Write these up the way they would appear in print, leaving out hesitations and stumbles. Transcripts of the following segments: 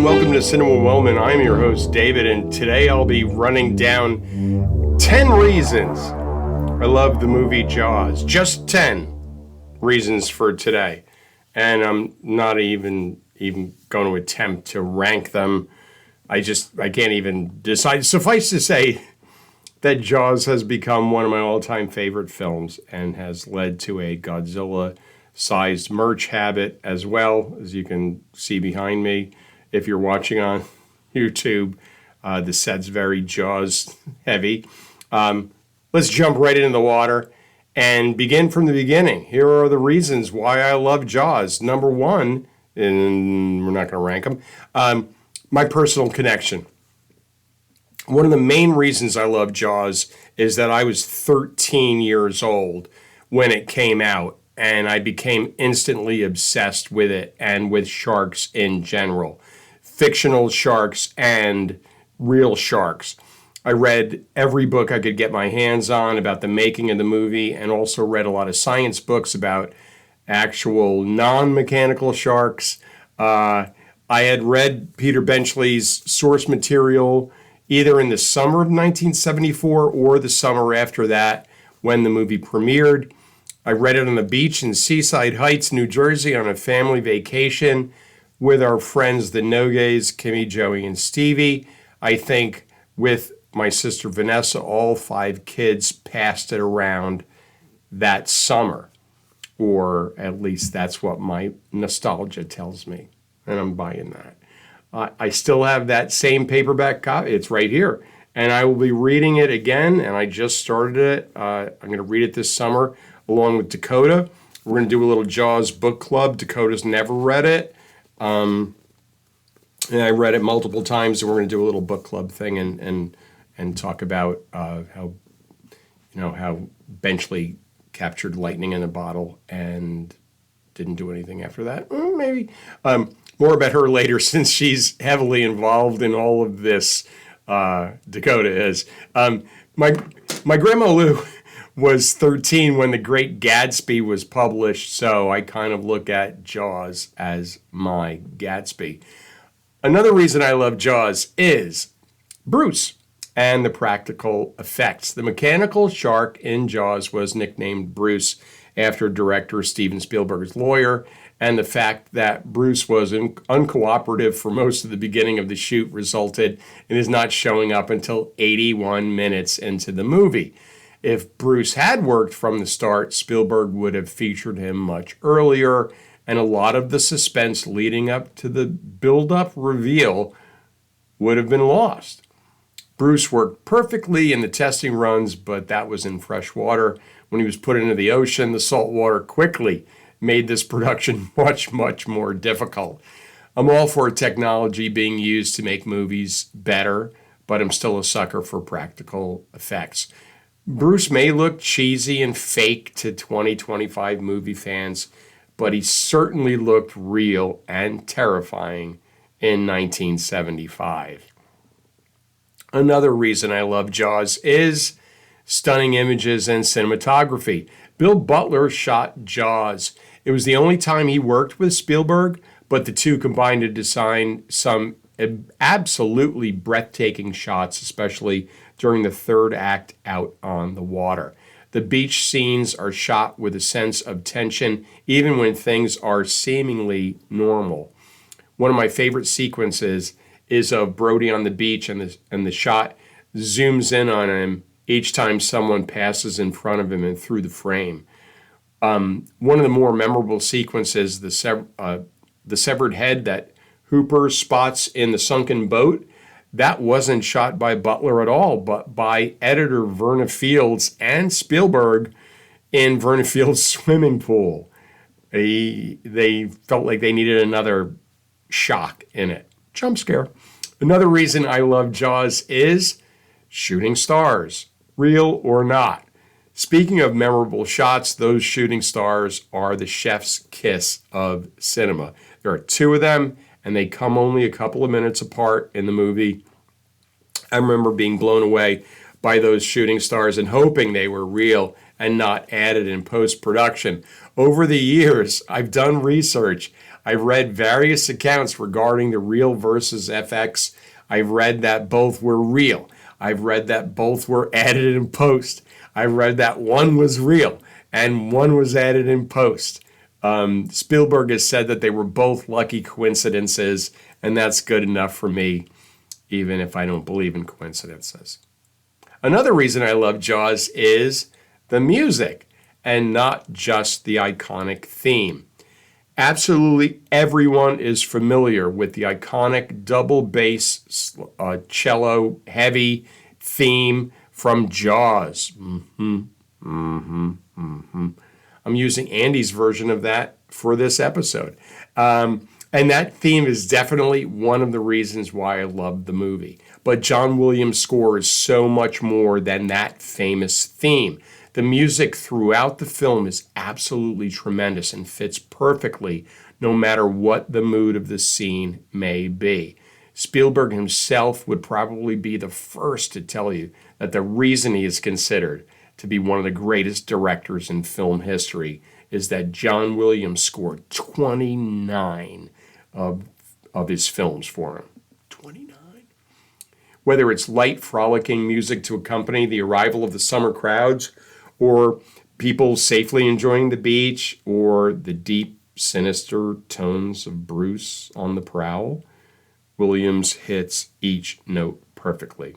welcome to Cinema Wellman. I'm your host, David, and today I'll be running down 10 reasons I love the movie Jaws. Just 10 reasons for today. And I'm not even going to attempt to rank them. I can't even decide. Suffice to say that Jaws has become one of my all-time favorite films and has led to a Godzilla-sized merch habit as well, as you can see behind me. If you're watching on YouTube, the set's very Jaws heavy. Let's jump right into the water and begin from the beginning. Here are the reasons why I love Jaws. Number one, and we're not going to rank them, my personal connection. One of the main reasons I love Jaws is that I was 13 years old when it came out, and I became instantly obsessed with it and with sharks in general. Fictional sharks and real sharks. I read every book I could get my hands on about the making of the movie, and also read a lot of science books about actual non-mechanical sharks. I had read Peter Benchley's source material either in the summer of 1974 or the summer after that when the movie premiered. I read it on the beach in Seaside Heights, New Jersey on a family vacation with our friends, the Nogays, Kimmy, Joey, and Stevie. I think with my sister Vanessa, all 5 kids passed it around that summer. Or at least that's what my nostalgia tells me. And I'm buying that. I still have that same paperback copy. It's right here. And I will be reading it again. And I just started it. I'm going to read it this summer along with Dakota. We're going to do a little Jaws book club. Dakota's never read it. And I read it multiple times, and we're going to do a little book club thing and talk about how Benchley captured lightning in a bottle and didn't do anything after that. Maybe more about her later, since she's heavily involved in all of this. Dakota is. My grandma Lou was 13 when The Great Gatsby was published, so I kind of look at Jaws as my Gatsby. Another reason I love Jaws is Bruce and the practical effects. The mechanical shark in Jaws was nicknamed Bruce after director Steven Spielberg's lawyer, and the fact that Bruce was uncooperative for most of the beginning of the shoot resulted in his not showing up until 81 minutes into the movie. If Bruce had worked from the start, Spielberg would have featured him much earlier, and a lot of the suspense leading up to the build-up reveal would have been lost. Bruce worked perfectly in the testing runs, but that was in fresh water. When he was put into the ocean, the salt water quickly made this production much, much more difficult. I'm all for technology being used to make movies better, but I'm still a sucker for practical effects. Bruce may look cheesy and fake to 2025 movie fans, but he certainly looked real and terrifying in 1975. Another reason I love Jaws is stunning images and cinematography. Bill Butler shot Jaws. It was the only time he worked with Spielberg, but the two combined to design some absolutely breathtaking shots, especially during the third act out on the water. The beach scenes are shot with a sense of tension, even when things are seemingly normal. One of my favorite sequences is of Brody on the beach, and the shot zooms in on him each time someone passes in front of him and through the frame. One of the more memorable sequences, the severed head that Hooper spots in the sunken boat, that wasn't shot by Butler at all, but by editor Verna Fields and Spielberg in Verna Fields' swimming pool. They felt like they needed another shock in it. Jump scare. Another reason I love Jaws is shooting stars, real or not. Speaking of memorable shots, those shooting stars are the chef's kiss of cinema. There are 2 of them, and they come only a couple of minutes apart in the movie. I remember being blown away by those shooting stars and hoping they were real and not added in post-production. Over the years, I've done research. I've read various accounts regarding the real versus FX. I've read that both were real. I've read that both were added in post. I've read that one was real and one was added in post. Spielberg has said that they were both lucky coincidences, and that's good enough for me, even if I don't believe in coincidences. Another reason I love Jaws is the music, and not just the iconic theme. Absolutely everyone is familiar with the iconic double bass cello heavy theme from Jaws. I'm using Andy's version of that for this episode. And that theme is definitely one of the reasons why I love the movie. But John Williams' score is so much more than that famous theme. The music throughout the film is absolutely tremendous and fits perfectly no matter what the mood of the scene may be. Spielberg himself would probably be the first to tell you that the reason he is considered to be one of the greatest directors in film history is that John Williams scored 29 of his films for him. 29. Whether it's light, frolicking music to accompany the arrival of the summer crowds, or people safely enjoying the beach, or the deep, sinister tones of Bruce on the prowl, Williams hits each note perfectly.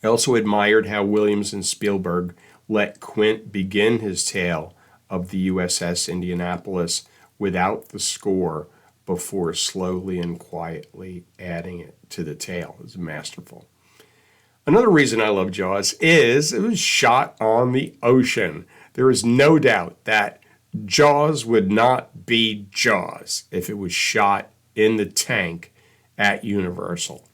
I also admired how Williams and Spielberg let Quint begin his tale of the USS Indianapolis without the score before slowly and quietly adding it to the tale. It was masterful. Another reason I love Jaws is it was shot on the ocean. There is no doubt that Jaws would not be Jaws if it was shot in the tank at Universal.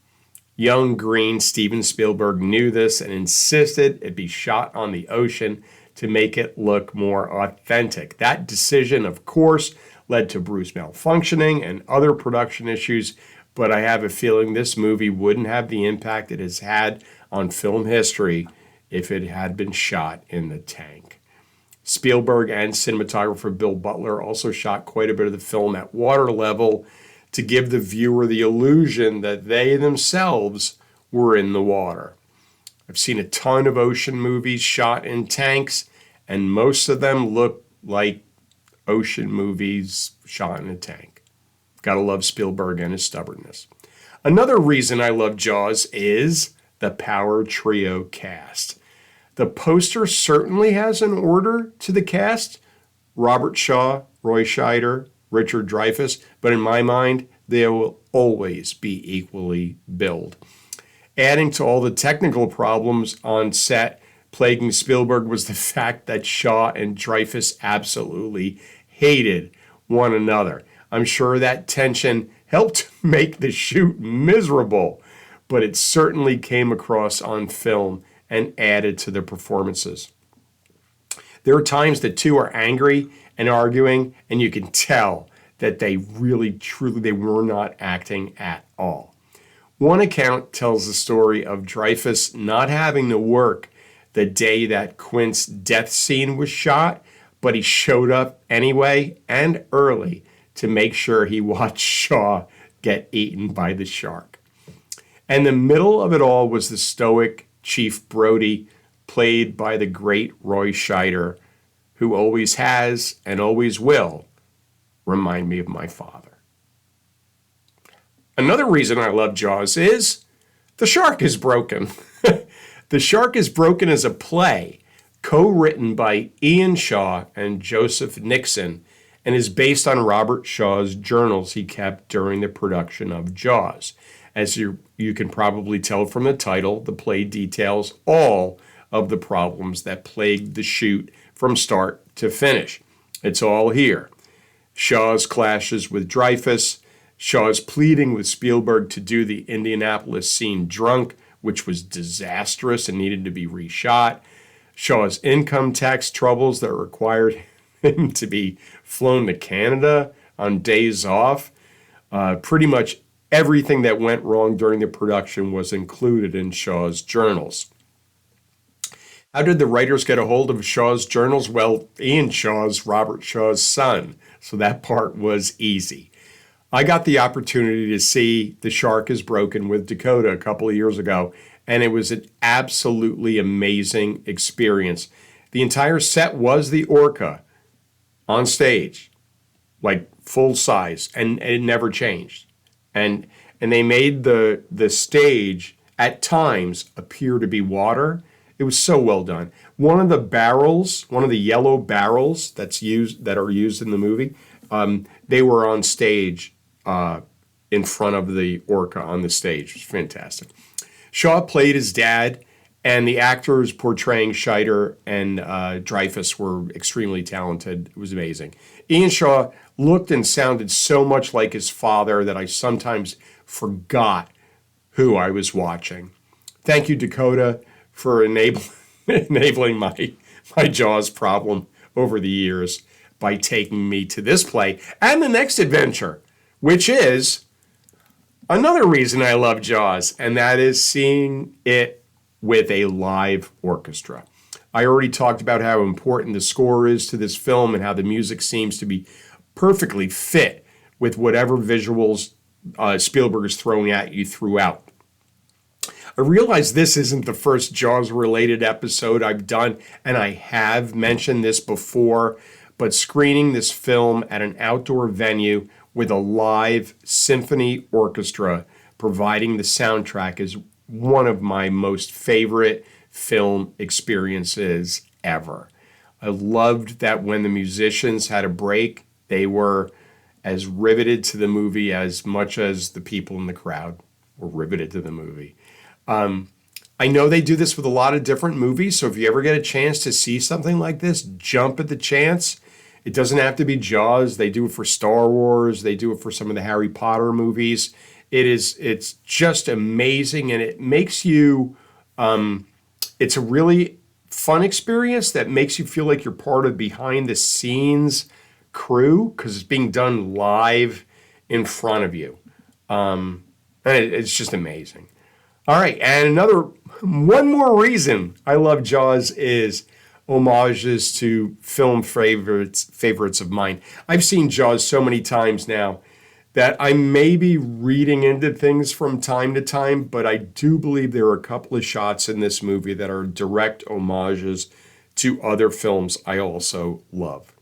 Young, green Steven Spielberg knew this and insisted it be shot on the ocean to make it look more authentic. That decision, of course, led to Bruce malfunctioning and other production issues, but I have a feeling this movie wouldn't have the impact it has had on film history if it had been shot in the tank. Spielberg and cinematographer Bill Butler also shot quite a bit of the film at water level to give the viewer the illusion that they themselves were in the water. I've seen a ton of ocean movies shot in tanks, and most of them look like ocean movies shot in a tank. Gotta love Spielberg and his stubbornness. Another reason I love Jaws is the Power Trio cast. The poster certainly has an order to the cast. Robert Shaw, Roy Scheider, Richard Dreyfuss, but in my mind, they will always be equally billed. Adding to all the technical problems on set plaguing Spielberg was the fact that Shaw and Dreyfuss absolutely hated one another. I'm sure that tension helped make the shoot miserable, but it certainly came across on film and added to the performances. There are times the two are angry and arguing, and you can tell that they really, truly, they were not acting at all. One account tells the story of Dreyfuss not having to work the day that Quint's death scene was shot, but he showed up anyway and early to make sure he watched Shaw get eaten by the shark. And the middle of it all was the stoic Chief Brody, played by the great Roy Scheider, who always has and always will remind me of my father. Another reason I love Jaws is the shark is broken. The Shark is Broken is a play co-written by Ian Shaw and Joseph Nixon and is based on Robert Shaw's journals he kept during the production of Jaws. As you can probably tell from the title, the play details all of the problems that plagued the shoot from start to finish. It's all here. Shaw's clashes with Dreyfuss, Shaw's pleading with Spielberg to do the Indianapolis scene drunk, which was disastrous and needed to be reshot, Shaw's income tax troubles that required him to be flown to Canada on days off. Pretty much everything that went wrong during the production was included in Shaw's journals. How did the writers get a hold of Shaw's journals? Well, Ian Shaw's Robert Shaw's son, so that part was easy. I got the opportunity to see The Shark is Broken with Dakota a couple of years ago, and it was an absolutely amazing experience. The entire set was the orca on stage, like full size, and it never changed. And they made the stage at times appear to be water. It was so well done. One of the yellow barrels that are used in the movie, they were on stage in front of the orca on the stage. It was fantastic. Shaw played his dad, and the actors portraying Scheider and Dreyfuss were extremely talented. It was amazing. Ian Shaw looked and sounded so much like his father that I sometimes forgot who I was watching. Thank you, Dakota, for enabling my Jaws problem over the years by taking me to this play and the next adventure, which is another reason I love Jaws, and that is seeing it with a live orchestra. I already talked about how important the score is to this film and how the music seems to be perfectly fit with whatever visuals Spielberg is throwing at you throughout. I realize this isn't the first Jaws-related episode I've done, and I have mentioned this before, but screening this film at an outdoor venue with a live symphony orchestra providing the soundtrack is one of my most favorite film experiences ever. I loved that when the musicians had a break, they were as riveted to the movie as much as the people in the crowd were riveted to the movie. I know they do this with a lot of different movies, so if you ever get a chance to see something like this, jump at the chance. It doesn't have to be Jaws. They do it for Star Wars. They do it for some of the Harry Potter movies. It's just amazing, and it makes you, it's a really fun experience that makes you feel like you're part of behind the scenes crew because it's being done live in front of you. And it's just amazing. All right, and one more reason I love Jaws is homages to film favorites of mine. I've seen Jaws so many times now that I may be reading into things from time to time, but I do believe there are a couple of shots in this movie that are direct homages to other films I also love.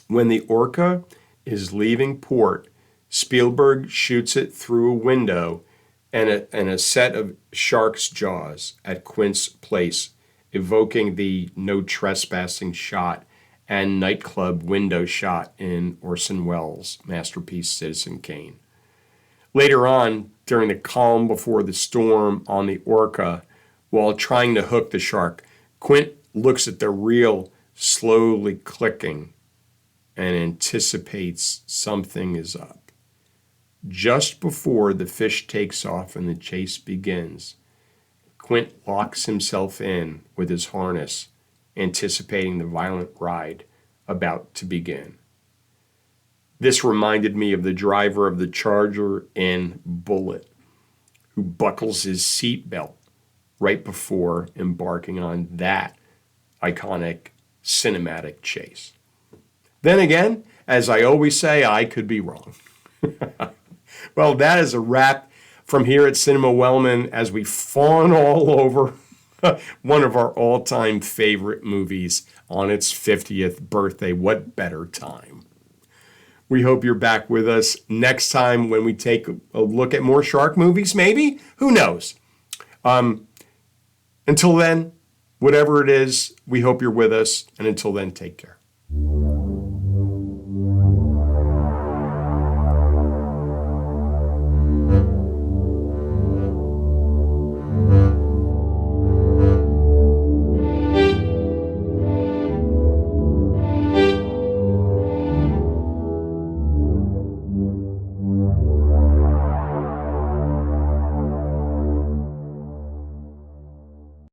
When the orca is leaving port, Spielberg shoots it through a window and a set of shark's jaws at Quint's place, evoking the no trespassing shot and nightclub window shot in Orson Welles' masterpiece Citizen Kane. Later on, during the calm before the storm on the orca, while trying to hook the shark, Quint looks at the reel slowly clicking and anticipates something is up. Just before the fish takes off and the chase begins, Quint locks himself in with his harness, anticipating the violent ride about to begin. This reminded me of the driver of the Charger in Bullitt, who buckles his seatbelt right before embarking on that iconic cinematic chase. Then again, as I always say, I could be wrong. Well, that is a wrap from here at Cinema Wellman as we fawn all over one of our all-time favorite movies on its 50th birthday. What better time? We hope you're back with us next time when we take a look at more shark movies, maybe? Who knows? Until then, whatever it is, we hope you're with us. And until then, take care.